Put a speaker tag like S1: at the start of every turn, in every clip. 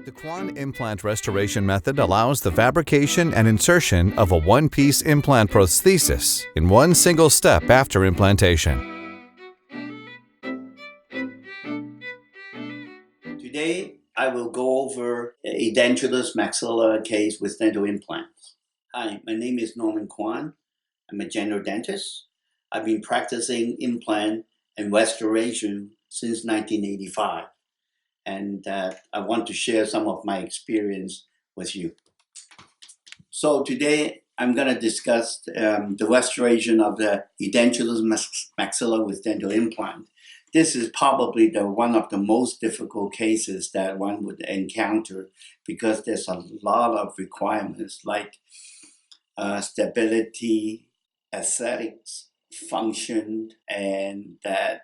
S1: The Quan implant restoration method allows the fabrication and insertion of a one-piece implant prosthesis in one single step after implantation.
S2: Today, I will go over Edentulous maxilla case with dental implants. Hi, my name is Norman Quan. I'm a general dentist. I've been practicing implant and restoration since 1985. And I want to share some of my experience with you. So today I'm going to discuss the restoration of the Edentulous maxilla with dental implant. This is probably one of the most difficult cases that one would encounter because there's a lot of requirements like stability, aesthetics, function, and that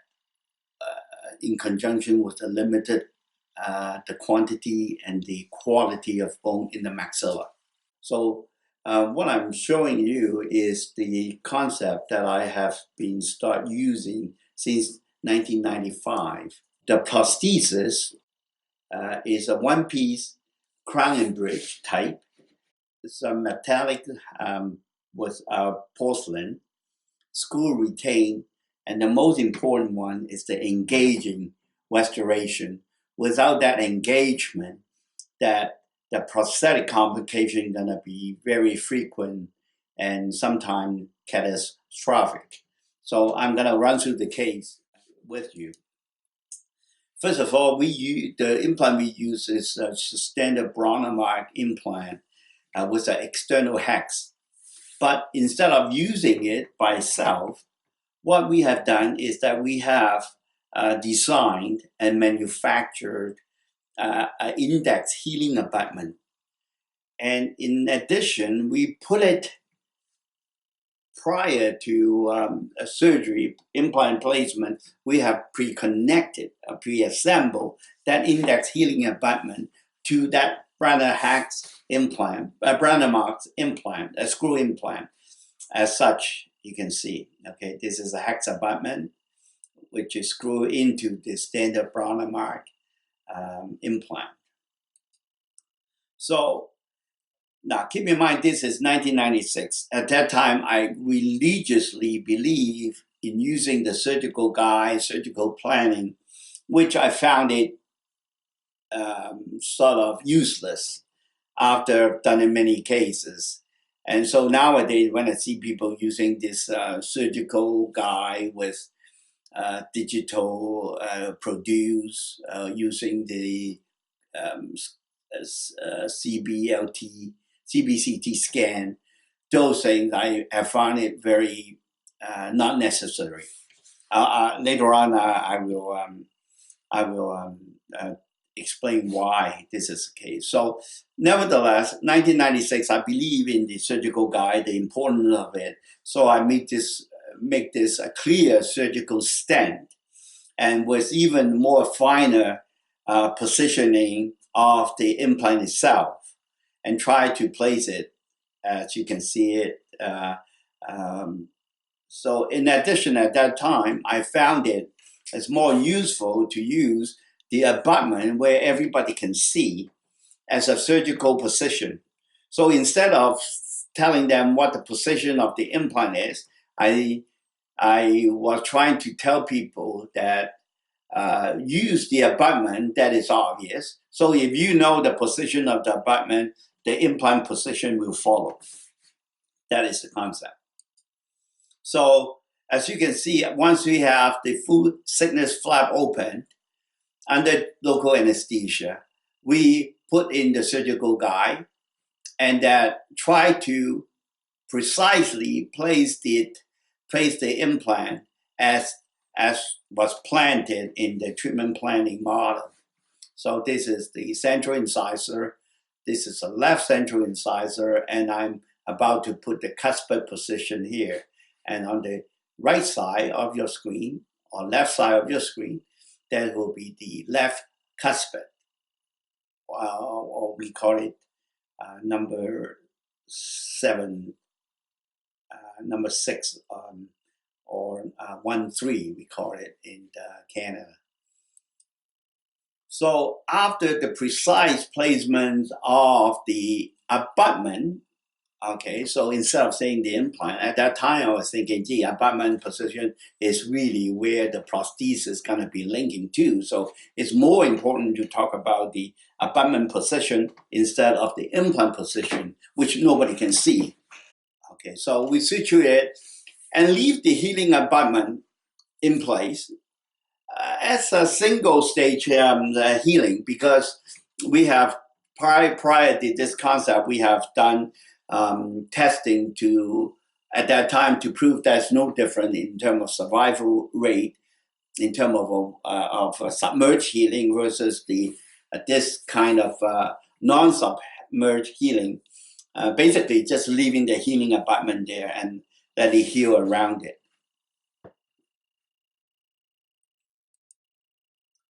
S2: in conjunction with the limited the quantity and the quality of bone in the maxilla. So what I'm showing you is the concept that I have been start using since 1995. The prosthesis is a one-piece crown and bridge type. It's a metallic with porcelain, screw retained, and the most important one is the engaging restoration. Without that engagement, that the prosthetic complication is going to be very frequent and sometimes catastrophic. So I'm going to run through the case with you. First of all, the implant we use is a standard Bronner implant with an external hex. But instead of using it by itself, what we have done is that we have designed and manufactured an index healing abutment. And in addition, we put it prior to a surgery, implant placement, we have pre-connected, pre-assembled that index healing abutment to that Bronner implant, a screw implant. As such, you can see, okay, this is a hex abutment, which is screwed into the standard Bronner implant. So now keep in mind, this is 1996. At that time, I religiously believe in using the surgical guide, surgical planning, which I found it sort of useless after I've done in many cases. And so nowadays, when I see people using this surgical guide with digital produce, using the CBCT scan, those things I found it very not necessary. Later on, I will explain why this is the case. So, nevertheless, 1996, I believe in the surgical guide, the importance of it. So I make this a clear surgical stand, and with even more finer positioning of the implant itself, and try to place it as you can see it. So in addition, at that time, I found it as more useful to use the abutment where everybody can see as a surgical position. So instead of telling them what the position of the implant is, I was trying to tell people that use the abutment that is obvious. So if you know the position of the abutment, the implant position will follow. That is the concept. So as you can see, once we have the full thickness flap open under local anesthesia, we put in the surgical guide and that try to precisely place the implant as was planted in the treatment planning model. So this is the central incisor. This is the left central incisor, and I'm about to put the cuspid position here. And on the right side of your screen, or left side of your screen, there will be the left cuspid, or we call it number 7, number 6, or 1-3, we call it in Canada. So after the precise placement of the abutment, okay, so instead of saying the implant, at that time I was thinking, gee, abutment position is really where the prosthesis is going to be linking to. So it's more important to talk about the abutment position instead of the implant position, which nobody can see. Okay, so we situate it and leave the healing abutment in place as a single stage healing, because we have prior to this concept, we have done testing to at that time to prove there's no difference in terms of survival rate in terms of submerged healing versus the this kind of non-submerged healing. Basically, just leaving the healing abutment there and let it heal around it.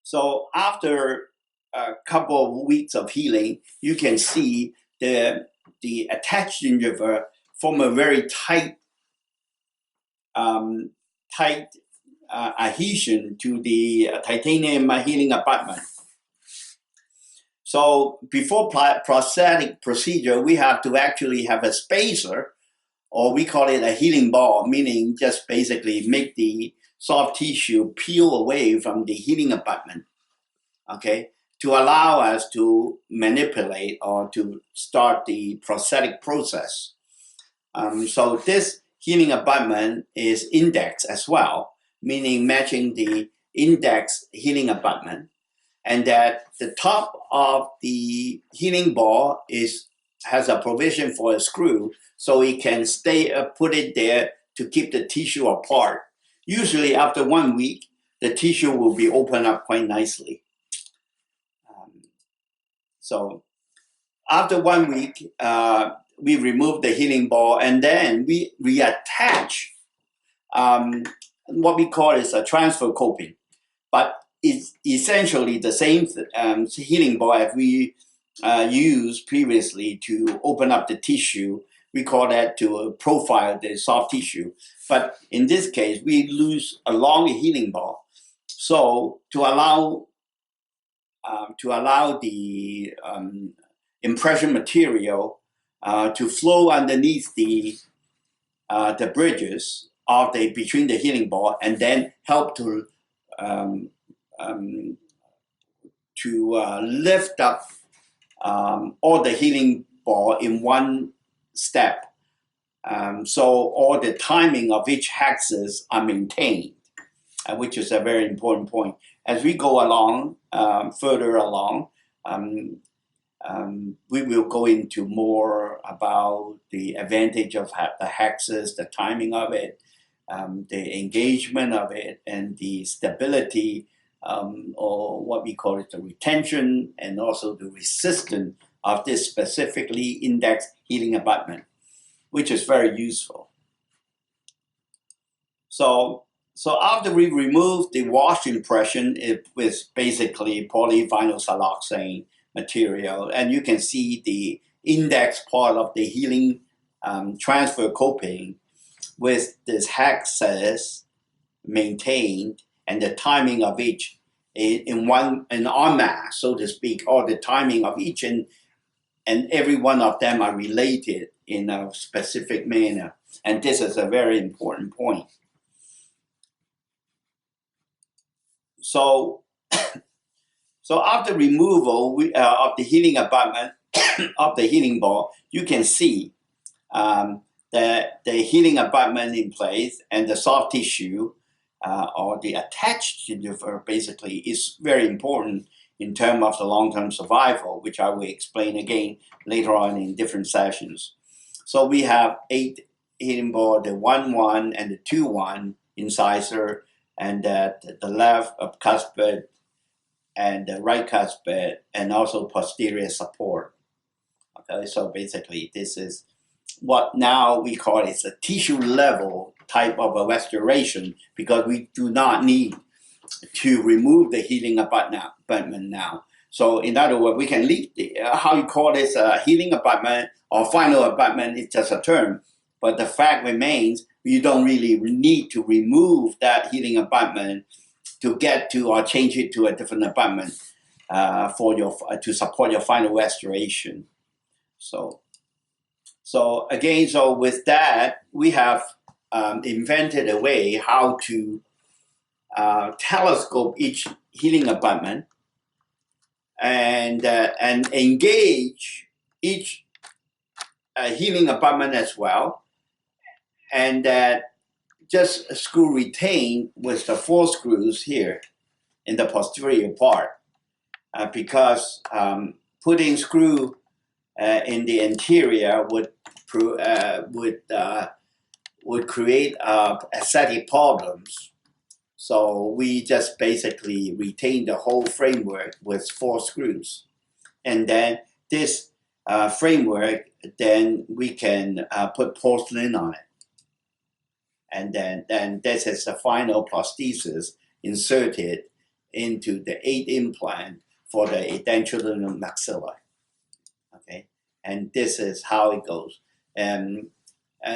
S2: So after a couple of weeks of healing, you can see the attached gingiva form a very tight adhesion to the titanium healing abutment. So before prosthetic procedure, we have to actually have a spacer, or we call it a healing ball, meaning just basically make the soft tissue peel away from the healing abutment, okay, to allow us to manipulate or to start the prosthetic process. So this healing abutment is indexed as well, meaning matching the index healing abutment, and that the top of the healing ball has a provision for a screw, so it can put it there to keep the tissue apart. Usually after 1 week, the tissue will be opened up quite nicely. So after 1 week, we remove the healing ball, and then we reattach what we call is a transfer coping. But it's essentially the same healing ball as we used previously to open up the tissue. We call that to profile the soft tissue. But in this case, we use a long healing ball. So to allow the impression material to flow underneath the bridges of between the healing ball, and then help to lift up all the healing ball in one step. So all the timing of each axis are maintained, which is a very important point. As we go along, further along, we will go into more about the advantage of the axis, the timing of it, the engagement of it, and the stability, or what we call it, the retention, and also the resistance of this specifically indexed healing abutment, which is very useful. So after we remove the wash impression with basically polyvinyl siloxane material, and you can see the index part of the healing transfer coping with this axis maintained, and the timing of each in en masse, so to speak, or the timing of each and every one of them are related in a specific manner. And this is a very important point. So after removal of the healing abutment of the healing ball, you can see the healing abutment in place, and the soft tissue or the attached gingiva basically is very important in terms of the long-term survival, which I will explain again later on in different sessions. So we have 8 healing ball, the 1-1 and the 2-1 incisor, and the left cuspid and the right cuspid, and also posterior support. Okay, so basically this is what now we call it a tissue level type of a restoration, because we do not need to remove the healing abutment now. So in other words, we can leave how you call this a healing abutment or final abutment is just a term, but the fact remains you don't really need to remove that healing abutment to get to or change it to a different abutment. to support your final restoration. So again, so with that, we have invented a way how to telescope each healing abutment and engage each healing abutment as well, and that just screw retain with the 4 screws here in the posterior part, because putting screw in the interior would create aesthetic problems. So we just basically retain the whole framework with 4 screws, and then this framework, then we can put porcelain on it, and then this is the final prosthesis inserted into the 8 implant for the edentulous maxilla. Okay, and this is how it goes. And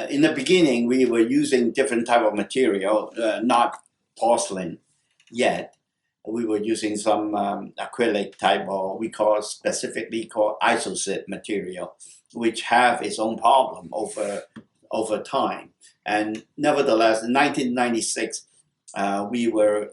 S2: in the beginning, we were using different type of material, not porcelain yet. We were using some acrylic type, or we call specifically called isocyt material, which have its own problem over time. And nevertheless, in 1996, we were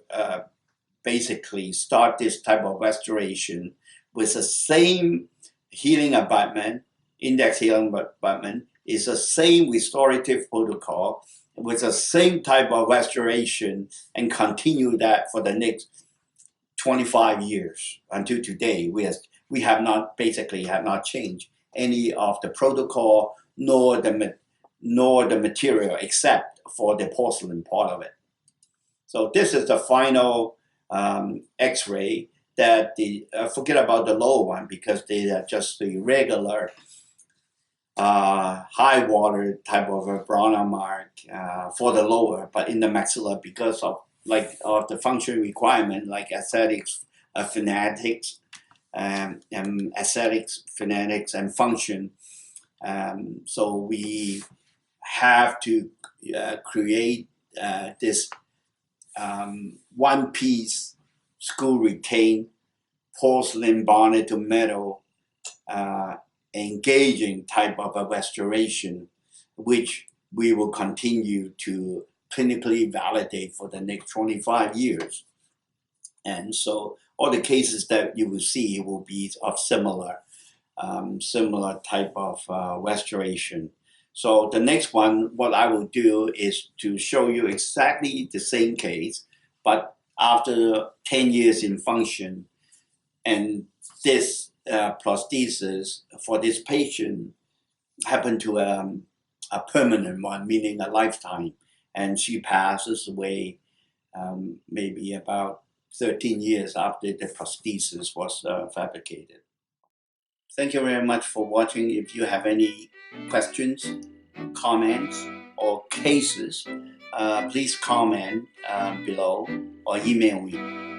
S2: basically start this type of restoration with the same healing abutment, index healing abutment, is the same restorative protocol with the same type of restoration, and continue that for the next 25 years until today. We have not changed any of the protocol nor the material except for the porcelain part of it. So this is the final X-ray that forget about the lower one, because they are just the regular high water type of a Browner mark for the lower, but in the maxilla, because of the function requirement, like aesthetics, phonetics, and aesthetics, phonetics, and function. So we have to create this one-piece screw retain porcelain bonded to metal engaging type of a restoration, which we will continue to clinically validate for the next 25 years. And so all the cases that you will see will be of similar type of restoration. So the next one, what I will do is to show you exactly the same case, but after 10 years in function. And this prosthesis for this patient happened to a permanent one, meaning a lifetime. And she passes away maybe about 13 years after the prosthesis was fabricated. Thank you very much for watching. If you have any questions, comments, or cases, please comment below or email me.